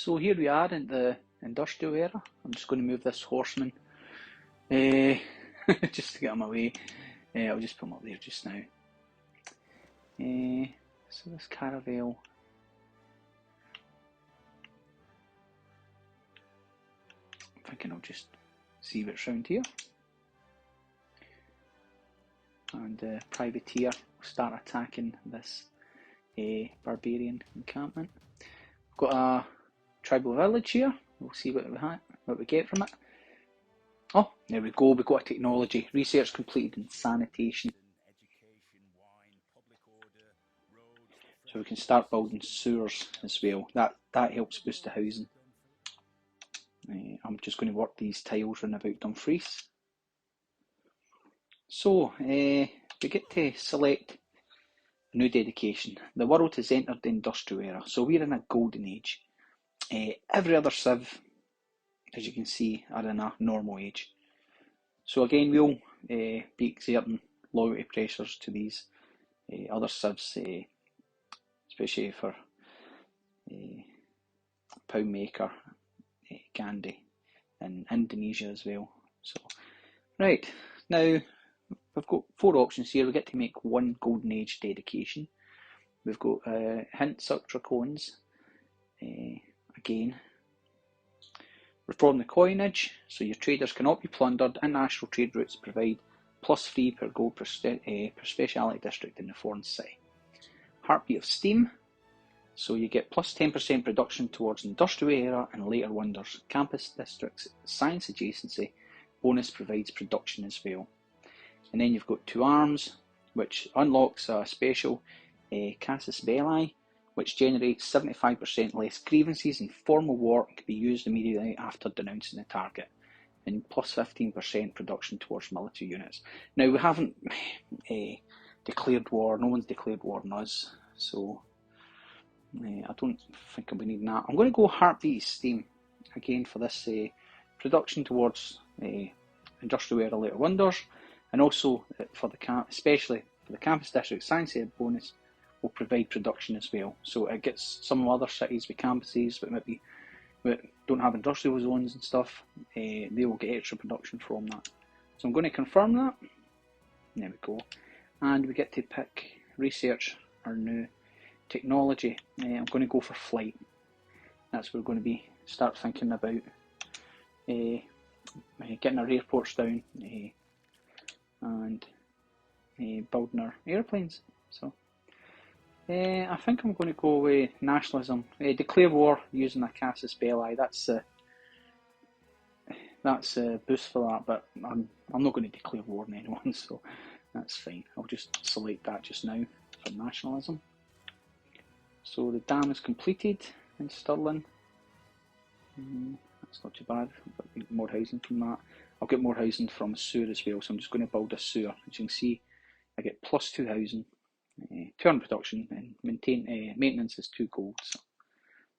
So here we are in the industrial era. I'm just going to move this horseman just to get him away. I'll just put him up there just now. So this caravel, I'm thinking I'll just see what's round here. And the privateer will start attacking this barbarian encampment. We've got a tribal village here. We'll see what we get from it. Oh, there we go. We've got a technology. Research completed in sanitation. So we can start building sewers as well. That helps boost the housing. I'm just going to work these tiles round about Dumfries. So we get to select a new dedication. The world has entered the industrial era. So we're in a golden age. Every other civ, as you can see, are in a normal age. So again, we'll be exerting loyalty pressures to these other civs, especially for Poundmaker, Gandhi, and Indonesia as well. So, right, now we've got 4 options here. We get to make 1 golden age dedication. We've got hints at dracons, again. Reform the coinage, so your traders cannot be plundered. International trade routes provide +3 per gold per speciality district in the foreign city. Heartbeat of steam, so you get +10% production towards industrial era and later wonders. Campus districts, science adjacency, bonus provides production as well. And then you've got 2 arms, which unlocks a special Casus Belli, which generates 75% less grievances in formal war and can be used immediately after denouncing the target, and +15% production towards military units. Now we haven't declared war, no one's declared war on us, so I don't think I'll be needing that. I'm going to go Heartbeat Steam again for this production towards industrial era later wonders, and also for especially for the campus district science bonus will provide production as well. So it gets some other cities with campuses but maybe don't have industrial zones and stuff, they will get extra production from that. So I'm going to confirm that. There we go. And we get to pick research our new technology. I'm going to go for flight. That's where we're going to start thinking about getting our airports down and building our airplanes. So I think I'm going to go with nationalism. Declare war using a Casus Belli. That's a boost for that, but I'm not going to declare war on anyone, so that's fine. I'll just select that just now for nationalism. So the dam is completed in Stirling. That's not too bad. I'll get more housing from that. I'll get more housing from a sewer as well, so I'm just going to build a sewer. As you can see, I get +2 housing. 200 production, and maintenance is 2 gold, so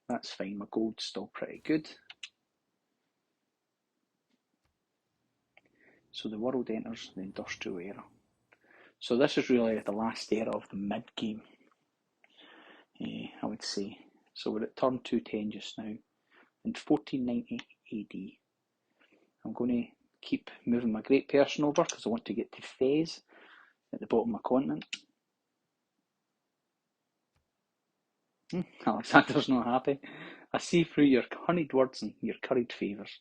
that's fine. My gold's still pretty good. So the world enters the industrial era. So this is really the last era of the mid-game, I would say. So we're at turn 210 just now, in 1490 AD. I'm going to keep moving my great person over because I want to get to Fez at the bottom of my continent. Alexander's not happy. I see through your honeyed words and your curried favours.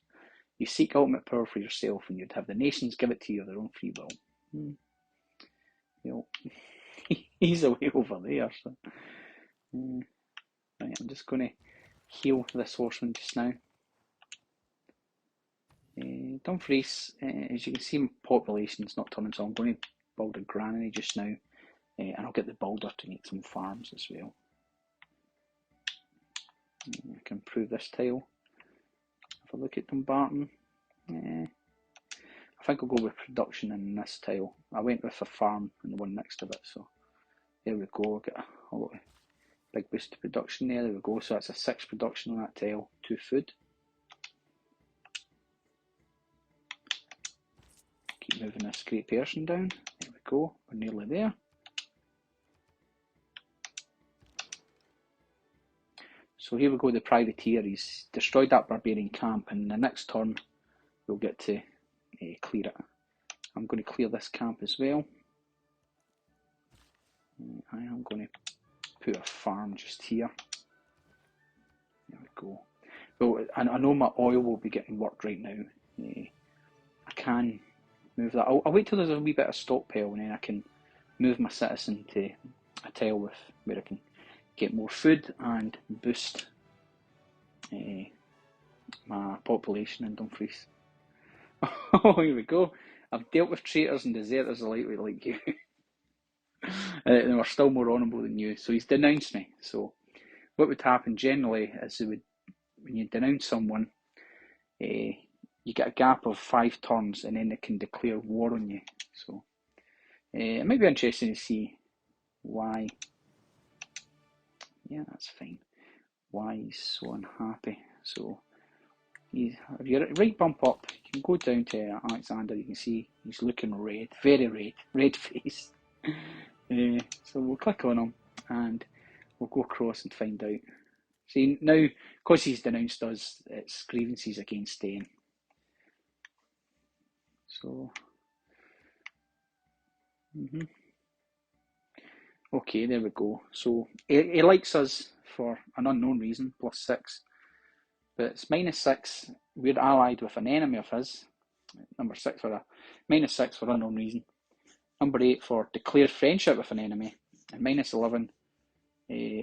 You seek ultimate power for yourself, and you'd have the nations give it to you of their own free will. He's away over there. So. Right, I'm just going to heal this horseman just now. Dumfries, as you can see, population's not turning, so I'm going to build a granary just now, and I'll get the builder to make some farms as well. I can improve this tile. If I look at Dumbarton, I think I'll go with production in this tile. I went with a farm and the one next to it, so there we go. Get a lot of big boost to production there. There we go. So that's a 6 production on that tile, 2 food. Keep moving this great person down. There we go. We're nearly there. So here we go, the privateer. He's destroyed that barbarian camp, and the next turn we'll get to clear it. I'm going to clear this camp as well. I am going to put a farm just here. There we go. Well, I know my oil will be getting worked right now. I can move that. I'll wait till there's a wee bit of stockpile, and then I can move my citizen to a tile with where I can get more food and boost my population in Dumfries. Oh, here we go. I've dealt with traitors and deserters lightly like you. They were still more honourable than you. So he's denounced me. So what would happen generally is when you denounce someone, you get a gap of 5 turns, and then they can declare war on you. So it might be interesting to see why. Yeah, that's fine. Why he's so unhappy. So if you right bump up, you can go down to Alexander. You can see he's looking red, very red face. So we'll click on him and we'll go across and find out. See, now, because he's denounced us, it's grievances against Spain. So, okay, there we go. So he likes us for an unknown reason, +6. But it's -6. We're allied with an enemy of his. Number 6 for a -6 for unknown reason. Number 8 for declare friendship with an enemy. And -11,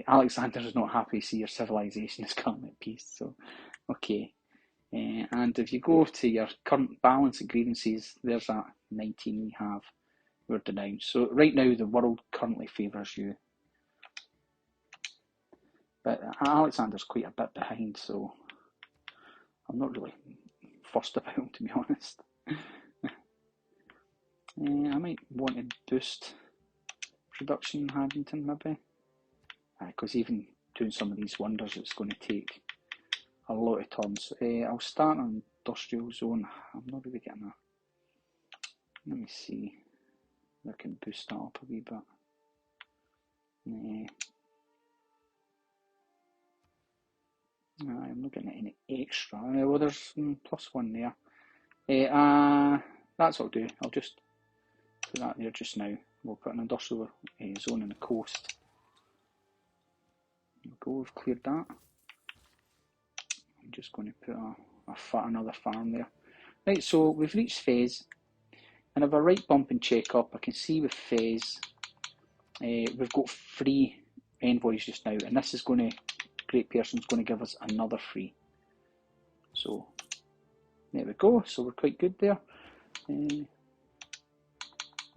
Alexander's not happy to see your civilization is currently at peace. So, okay. And if you go to your current balance of grievances, there's that 19 we have. We're denounced. So right now the world currently favours you. But Alexander's quite a bit behind, so I'm not really fussed about him, to be honest. I might want to boost production in Haddington, maybe. Because even doing some of these wonders, it's going to take a lot of turns. I'll start on industrial zone. I'm not really getting a... Let me see if I can boost that up a wee bit. I'm not getting any extra. Well, there's +1 there. That's what I'll do. I'll just put that there just now. We'll put an industrial zone in the coast. There we go, we've cleared that. I'm just going to put another farm there. Right, so we've reached Fez. And if I right bump and check up, I can see with Fez, we've got 3 envoys just now. And this is going to, Great Person's going to give us another 3. So, there we go. So we're quite good there.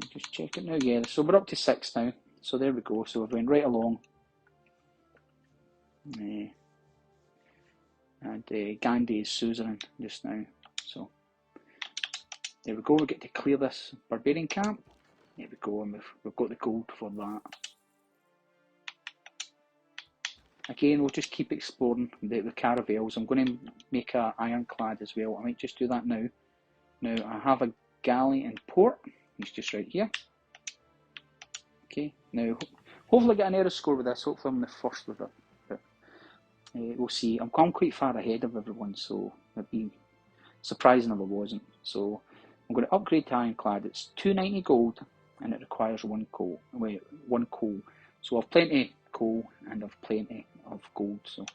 Just check it now. Yeah, so we're up to 6 now. So there we go. So we're going right along. And Gandhi is suzerain just now. So there we go. We get to clear this barbarian camp. There we go, and we've got the gold for that. Again, we'll just keep exploring the caravels. I'm going to make an ironclad as well. I might just do that now. Now I have a galley in port. He's just right here. Okay. Now hopefully get an error score with this. Hopefully I'm the first with it. But we'll see. I'm quite far ahead of everyone, so it'd be surprising if I wasn't. So I'm going to upgrade to ironclad. It's 290 gold, and it requires 1 coal. Wait, 1 coal. So I've plenty of coal and I've plenty of gold. So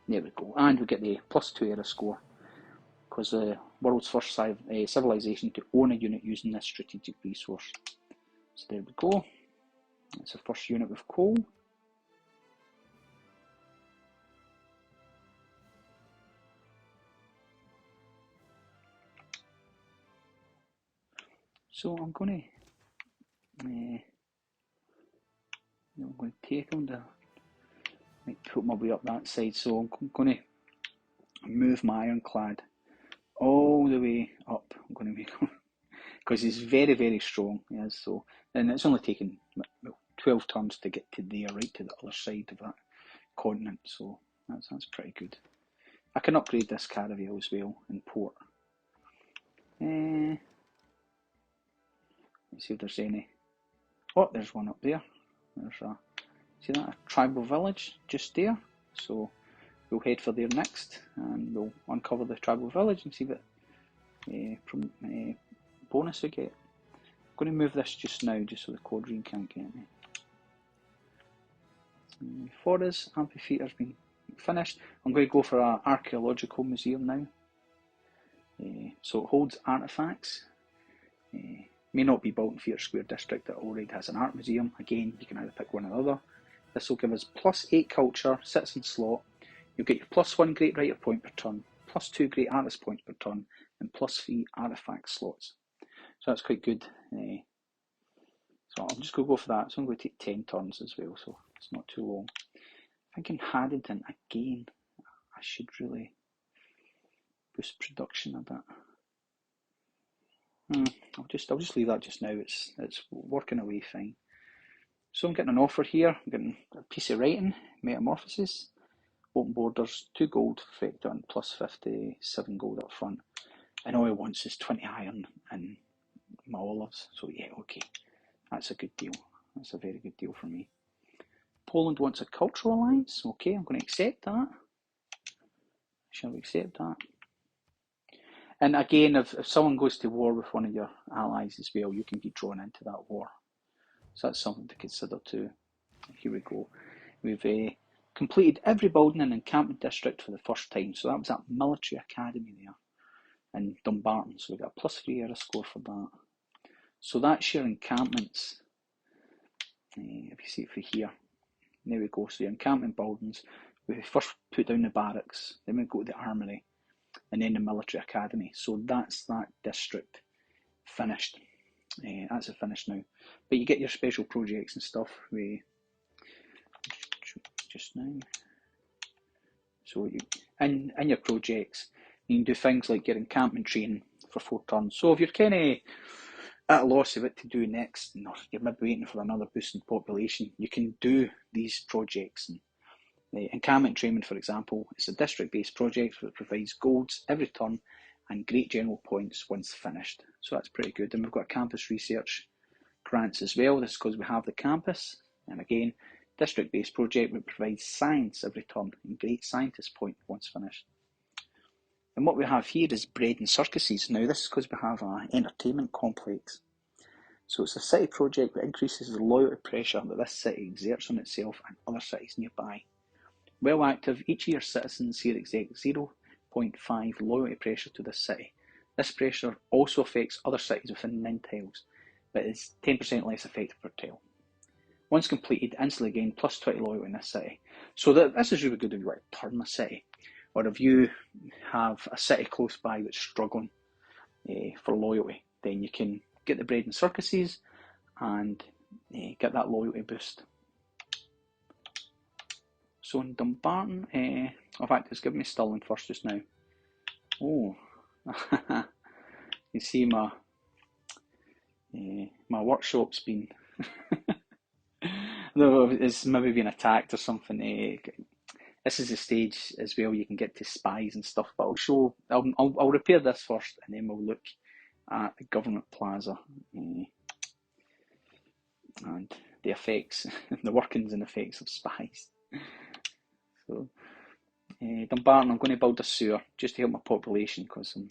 there we go. And we get the +2 error score because the world's first civilization to own a unit using this strategic resource. So there we go. That's the first unit with coal. So I'm going to take them to, might put my way up that side. So I'm going to move my ironclad all the way up. I'm going to make him because he's very strong. Yes, so and it's only taken 12 turns to get to there, right to the other side of that continent. So that's pretty good. I can upgrade this caravel as well in port. Let's see if there's any. Oh, there's one up there. There's a, see that, a tribal village just there. So we'll head for there next, and we'll uncover the tribal village and see what bonus we get. I'm going to move this just now, just so the quadrine can't get me. Forest amphitheatre's been finished. I'm going to go for an archaeological museum now. So it holds artefacts. May not be built in Theatre Square District that already has an art museum. Again, you can either pick one or the other. This will give us +8 culture, citizen slot. You'll get your +1 great writer point per turn, +2 great artist points per turn, and +3 artifact slots. So that's quite good. So I'm just going to go for that. So I'm going to take 10 turns as well, so it's not too long. Thinking Haddington again. I should really boost production a bit. I'll just leave that just now. It's working away fine. So I'm getting an offer here. I'm getting a piece of writing, Metamorphosis, open borders, 2 gold for effect on +57 gold up front. And all he wants is 20 iron and my olives. So yeah, okay, that's a good deal. That's a very good deal for me. Poland wants a cultural alliance. Okay, I'm going to accept that. Shall we accept that? And again, if someone goes to war with one of your allies as well, you can be drawn into that war. So that's something to consider too. Here we go. We've completed every building in encampment district for the first time. So that was that military academy there in Dumbarton. So we got a +3 error score for that. So that's your encampments. If you see it for here, there we go. So your encampment buildings. We first put down the barracks, then we go to the armory, and then the military academy. So that's that district finished. That's it finished now. But you get your special projects and stuff just now. So you in your projects, you can do things like your encampment training for 4 turns. So if you're kind of at a loss of what to do next, or you're maybe waiting for another boost in population, you can do these projects. And encampment training, for example, is a district-based project that provides golds every turn and great general points once finished. So that's pretty good. And we've got campus research grants as well. This is because we have the campus. And again, district-based project that provides science every turn and great scientist point once finished. And what we have here is bread and circuses. Now this is because we have an entertainment complex. So it's a city project that increases the loyalty pressure that this city exerts on itself and other cities nearby. Well active, each of your citizens here exert 0.5 loyalty pressure to this city. This pressure also affects other cities within 9 tiles, but is 10% less effective per tile. Once completed, instantly gain +20 loyalty in this city. So this is really good if you want to turn a city, or if you have a city close by that's struggling for loyalty, then you can get the bread and circuses and get that loyalty boost. So in Dumbarton, in fact, it's given me Stirling first just now. Oh, you see my workshop's been no, it's maybe been attacked or something. This is the stage as well. You can get to spies and stuff, but I'll repair this first, and then we'll look at the government plaza and the effects, the workings and effects of spies. So Dumbarton, I'm going to build a sewer just to help my population because I'm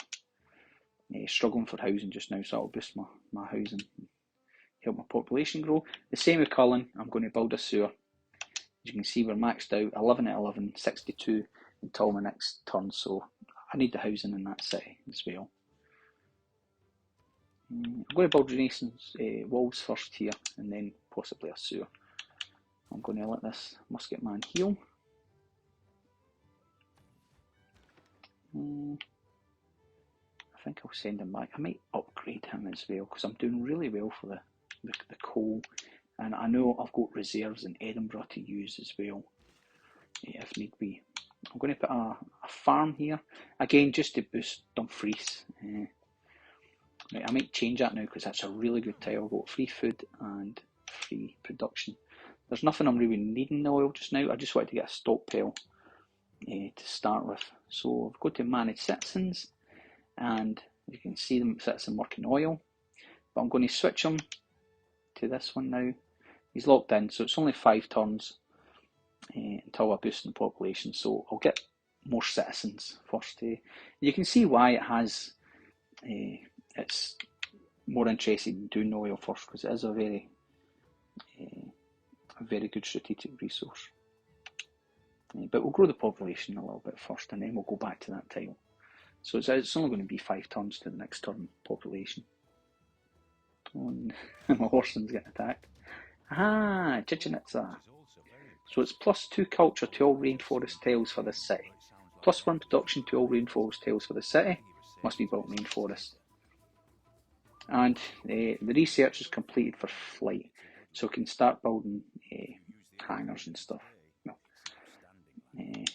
struggling for housing just now, so I'll boost my housing, help my population grow. The same with Cullen, I'm going to build a sewer. As you can see, we're maxed out 11 at 11, 62 until my next turn, so I need the housing in that city as well. I'm going to build Renaissance walls first here, and then possibly a sewer. I'm going to let this musket man heal. I think I'll send him back. I might upgrade him as well because I'm doing really well for the coal, and I know I've got reserves in Edinburgh to use as well if need be. I'm going to put a farm here again just to boost Dumfries. Right, I might change that now because that's a really good tile. I've got free food and free production. There's nothing I'm really needing the oil just now. I just wanted to get a stockpile to start with. So I've got to manage citizens, and you can see them citizen working oil. But I'm going to switch him to this one now. He's locked in, so it's only 5 turns. until I boost in the population. So I'll get more citizens first. You can see why it has. It's more interested in doing oil first because it is a very good strategic resource. But we'll grow the population a little bit first, and then we'll go back to that tile. So it's only going to be 5 turns to the next turn population. And my horseman's getting attacked. Ah, Chichen Itza. So it's +2 culture to all rainforest tiles for this city. +1 production to all rainforest tiles for the city. Must be built in rainforest. And the research is completed for flight, so we can start building hangars and stuff. Well, I'm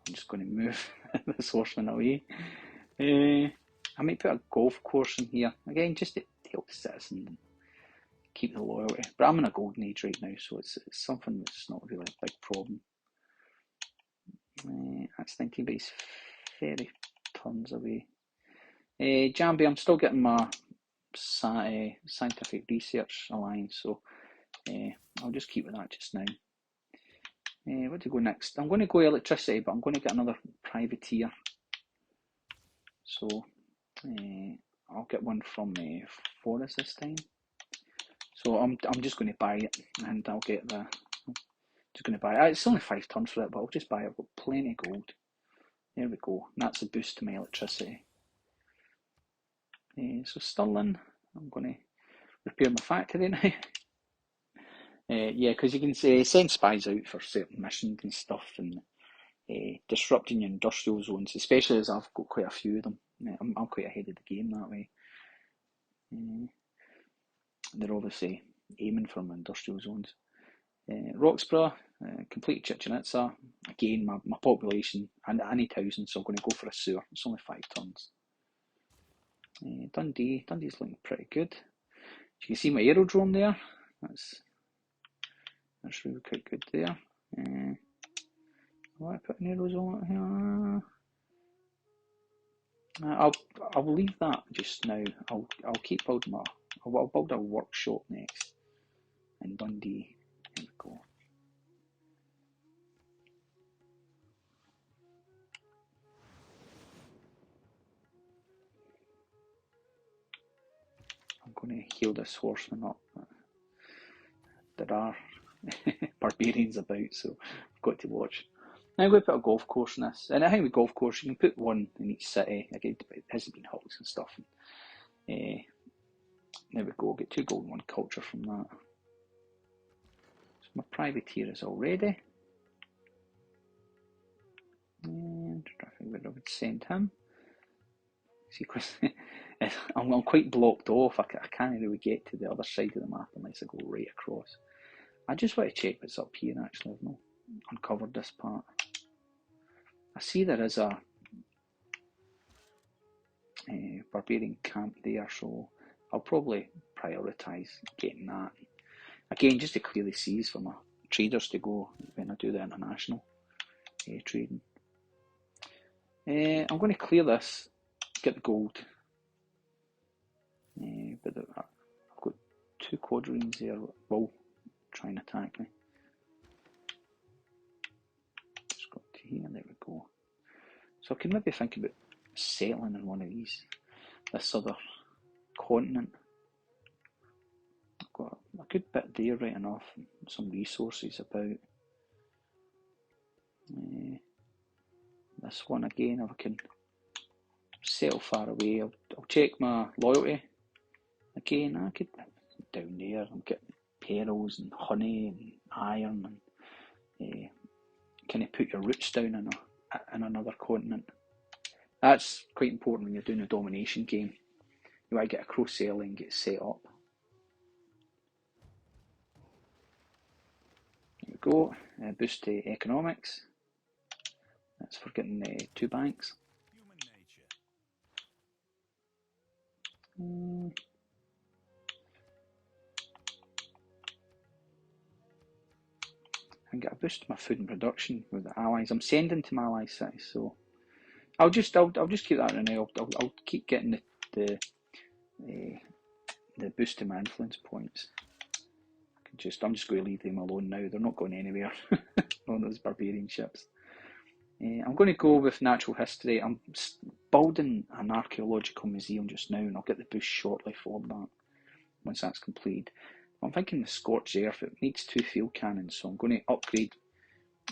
just going to move this horseman away. I might put a golf course in here again, just to help the citizens and keep the loyalty. But I'm in a golden age right now, so it's something that's not really a big problem. That's 19, but he's 30 turns away. Jambi, I'm still getting my scientific research alliance, so I'll just keep with that just now. What to go next? I'm going to go electricity, but I'm going to get another privateer. So I'll get one from Forest this time. So I'm just going to buy it, and I'll get the. Just going to buy it. It's only 5 turns for it, but I'll just buy it. I've got plenty of gold. There we go. And that's a boost to my electricity. So Stirling, I'm going to repair my factory now. Yeah, because you can send spies out for certain missions and stuff, and disrupting your industrial zones, especially as I've got quite a few of them. I'm quite ahead of the game that way. They're obviously aiming for my industrial zones. Roxborough, complete Chichen Itza. Again, my population, and I need 1,000, so I'm going to go for a sewer. It's only 5 tons. Dundee's looking pretty good. You can see my aerodrome there. That's really quite good there. Will I put an aerozone here? I'll leave that just now. I'll keep building I'll build a workshop next in Dundee. There we go. I'm going to heal this horseman up. There are barbarians about, so I've got to watch. Now I'm going to put a golf course in this. And I think with golf course, you can put one in each city. Again, it hasn't been hulks and stuff. There we go, get 2 gold and 1 culture from that. So my privateer is all ready. And I think where I would send him. See, because I'm quite blocked off. I can't really get to the other side of the map unless I go right across. I just want to check what's up here actually. I've not uncovered this part. I see there is a barbarian camp there, so I'll probably prioritise getting that. Again, just to clear the seas for my traders to go when I do the international trading. I'm going to clear this, get the gold. But I've got 2 quadrines there that will try and attack me. Just got to here, there we go. So I can maybe think about settling in one of this other continent. I've got a good bit there right enough, some resources about. This one again, if I can settle far away, I'll check my loyalty. Again, I could down there, I'm getting pearls and honey and iron, and kind of put your roots down in another continent. That's quite important when you're doing a domination game. You want to get across sailing and get set up. There we go, boost to economics. That's for getting 2 banks. I get a boost to my food and production with the allies. I'm sending to my ally cities, so I'll just keep that in now. I'll keep getting the boost to my influence points. I I'm just going to leave them alone now. They're not going anywhere on those barbarian ships. I'm going to go with natural history. I'm building an archaeological museum just now, and I'll get the boost shortly for that once that's completed. I'm thinking the Scorched Earth, it needs 2 field cannons, so I'm going to upgrade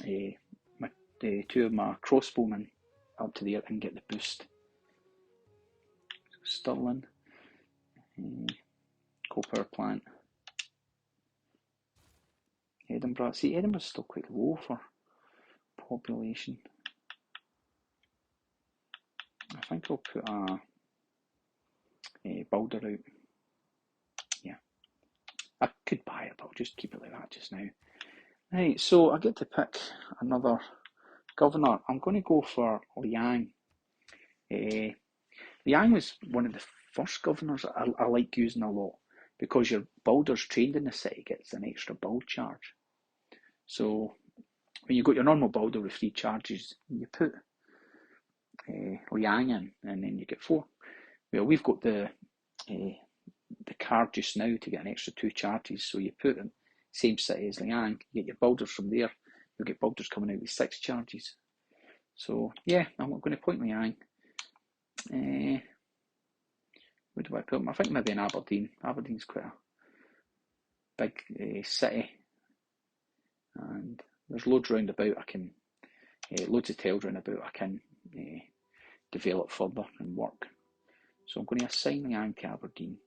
two of my crossbowmen up to there and get the boost. Stirling, coal power plant. Edinburgh. See, Edinburgh's still quite low for population. I think I'll put a builder out. Yeah, I could buy it, but I'll just keep it like that just now. Right, so I get to pick another governor. I'm going to go for Liang. Liang was one of the first governors I like using a lot, because your builders trained in the city gets an extra build charge. So when you got your normal builder with 3 charges, you put Liang in, and then you get 4. Well, we've got the card just now to get an extra 2 charges, so you put in same city as Liang, you get your builders from there, you'll get builders coming out with 6 charges. So yeah, I'm going to point Liang. Where do I put him? I think maybe in Aberdeen. Aberdeen's quite a big city, and there's loads round about. I can loads of tiles round about. I can develop further and work. So I'm going to assign Liang to Aberdeen.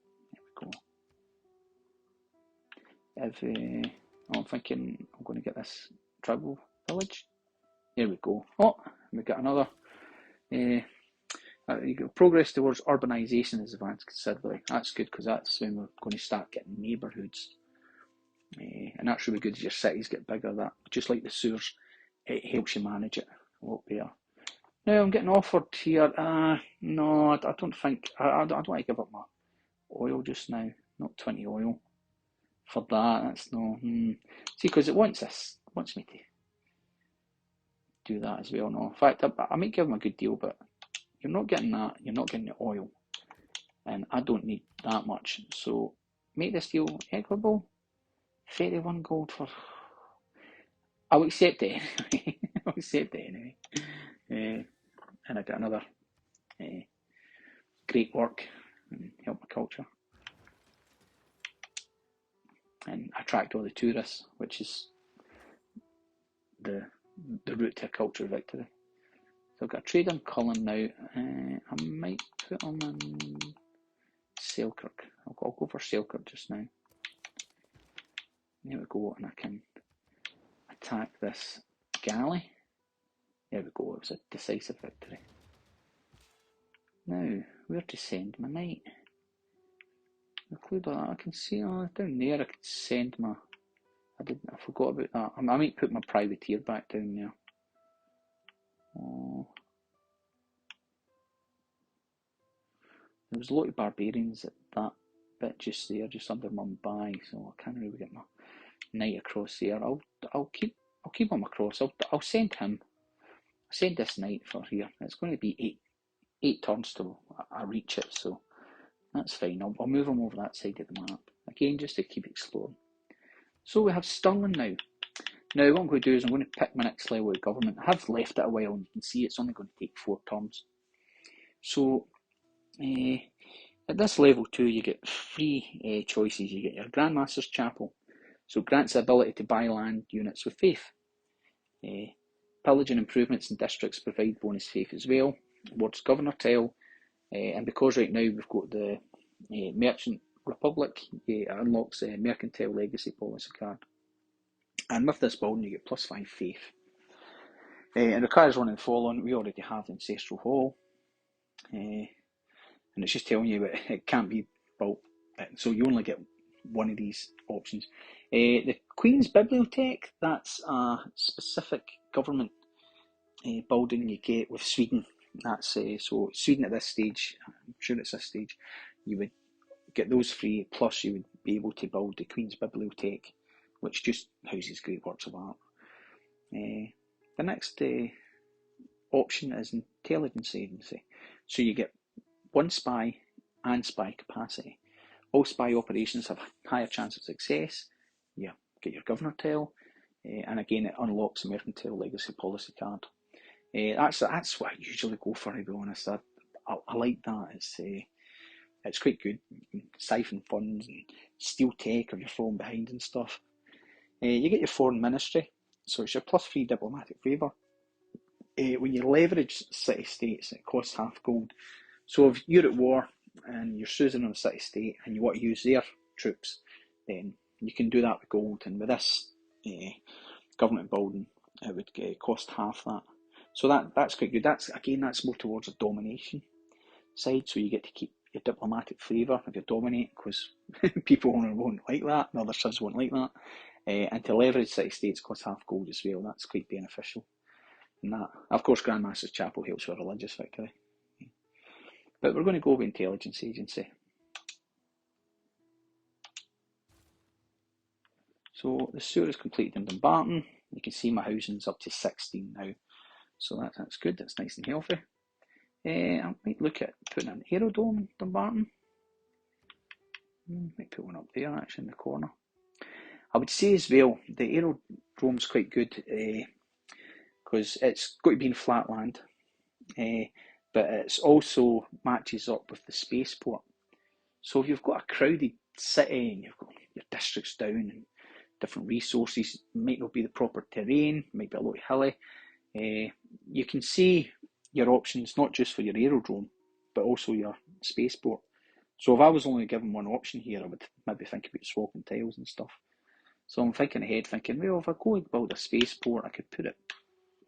There we go. I'm thinking I'm going to get this tribal village. There we go. Oh, we got another. Progress towards urbanisation has advanced considerably. That's good, because that's when we're going to start getting neighbourhoods. And that's really good as your cities get bigger. That, just like the sewers, it helps you manage it a lot better. Now I'm getting offered here. No, I don't think. I don't want to give up my oil just now. Not 20 oil for that. That's no. See, because it wants me to do that as well. No, in fact, I might give them a good deal, but you're not getting that. You're not getting the oil, and I don't need that much. So make this deal equitable. 31 gold for. I'll accept it anyway. I'll accept it anyway. And I get another great work and help my culture. And attract all the tourists, which is the route to a cultural victory. So I've got a trader in Cullen now. I might put them in Selkirk. I'll go for Selkirk just now. There we go, and I can attack this galley. There we go, it was a decisive victory. Now, where to send my knight? Include that. I can see down there. I could send my. I forgot about that. I might put my privateer back down there. Oh. There was a lot of barbarians at that bit just there, just under Mumbai, so I can't really get my knight across there. I'll keep him across. I'll send him. I'll send this knight for here. It's going to be eight turns till I reach it, so that's fine. I'll move him over that side of the map again, just to keep exploring. So we have Stirling now. Now what I'm going to do is I'm going to pick my next level of government. I have left it a while, and you can see it's only going to take 4 turns. So at this level 2, you get 3 choices. You get your Grandmaster's Chapel, so grants the ability to buy land units with faith. Pillage and improvements in districts provide bonus faith as well. Awards Governor Tile, and because right now we've got the Merchant Republic, it unlocks a Mercantile Legacy Policy card. And with this building, you get +5 faith. It requires one in the following. We already have the Ancestral Hall. And it's just telling you it can't be built. So you only get one of these options. The Queen's Bibliothèque, that's a specific government building you get with Sweden. That's so Sweden at this stage, I'm sure it's this stage, you would get those free, plus you would be able to build the Queen's Bibliothèque, which just houses great works of art. The next option is Intelligence Agency. So you get 1 spy and spy capacity. All spy operations have a higher chance of success. you get your governor tile, and again it unlocks the Mercantile Legacy Policy card. That's what I usually go for, to be honest. I like that. It's quite good. You can siphon funds and steal tech if you're falling behind and stuff. You get your foreign ministry, so it's your +3 diplomatic favour. When you leverage city-states, it costs half gold. So if you're at war and you're suzerain on a city-state and you want to use their troops, then you can do that with gold. And with this government building, it would cost half that. So that's quite good. That's more towards a domination side. So you get to keep your diplomatic flavour if you dominate, because people won't like that, and other civs won't like that. And to leverage city-states costs half gold as well. That's quite beneficial. And that, of course, Grand Master's Chapel helps with religious victory. But we're going to go with intelligence agency. So the sewer is completed in Dumbarton. You can see my housing's up to 16 now. So that's good, that's nice and healthy. I might look at putting an aerodrome in Dumbarton. Might put one up there, actually, in the corner. I would say as well, the aerodrome's quite good because it's got to be in flat land, but it's also matches up with the spaceport. So if you've got a crowded city and you've got your districts down and different resources, might not be the proper terrain, might be a lot hilly, you can see your options not just for your aerodrome, but also your spaceport. So if I was only given one option here, I would maybe think about swapping tiles and stuff. So I'm thinking ahead, thinking, well, if I go and build a spaceport, I could put it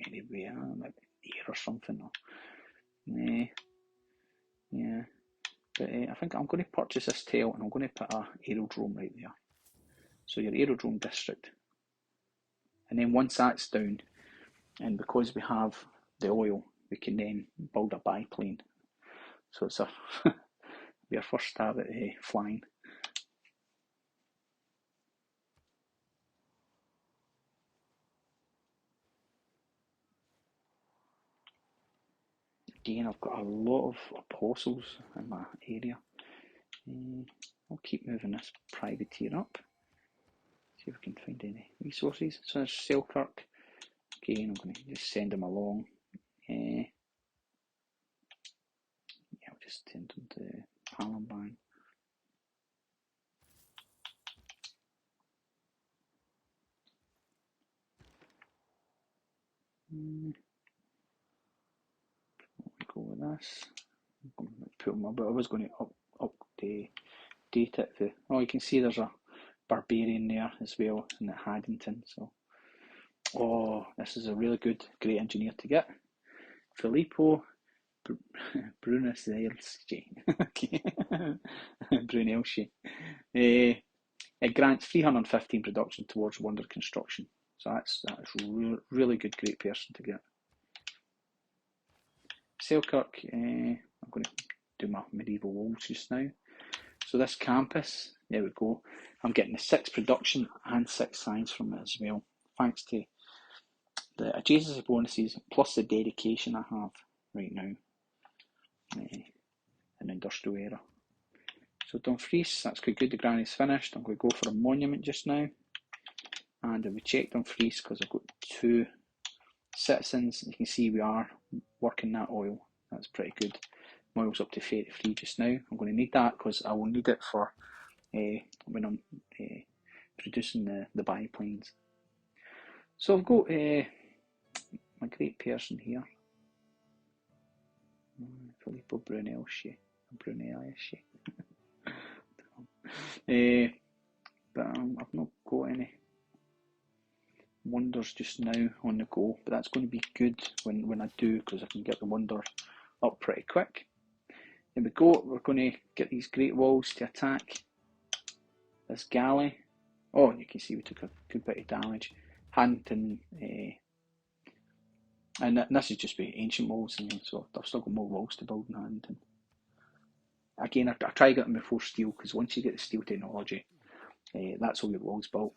anywhere, maybe here or something. Yeah. But I think I'm going to purchase this tile and I'm going to put an aerodrome right there. So your aerodrome district. And then once that's down, and because we have the oil, we can then build a biplane. So it's be our first stab at flying. Again, I've got a lot of apostles in my area. I'll keep moving this privateer up. See if we can find any resources. So there's Selkirk. Again, I'm going to just send him along. Yeah, I'll just send him to Palembang. Go with this. I'm going to put him up, but I was going to update it. You can see there's a barbarian there as well in the Haddington. So, this is a really great engineer to get. Filippo Brunelleschi. Brunelleschi. It grants 315 production towards wonder construction. So that's really good, great person to get. Selkirk, I'm going to do my medieval walls just now. So this campus, there we go. I'm getting the 6 production and 6 science from it as well, thanks to the adjacency bonuses plus the dedication I have right now in industrial era. So Dumfries, that's quite good. The granny's finished. I'm going to go for a monument just now. And we check Dumfries because I've got 2 citizens. You can see we are working that oil. That's pretty good. My oil's up to 33 just now. I'm going to need that because I will need it for when I'm producing the biplanes. So I've got my great person here, Filippo Brunelleschi. But I've not got any wonders just now on the go, but that's going to be good when I do, because I can get the wonder up pretty quick. There we go. We're going to get these great walls to attack this galley. Oh, you can see we took a good bit of damage. Haddington, and this is just be ancient walls, so I've still got more walls to build in Haddington. Again, I try to get them before steel, because once you get the steel technology, that's all your walls built.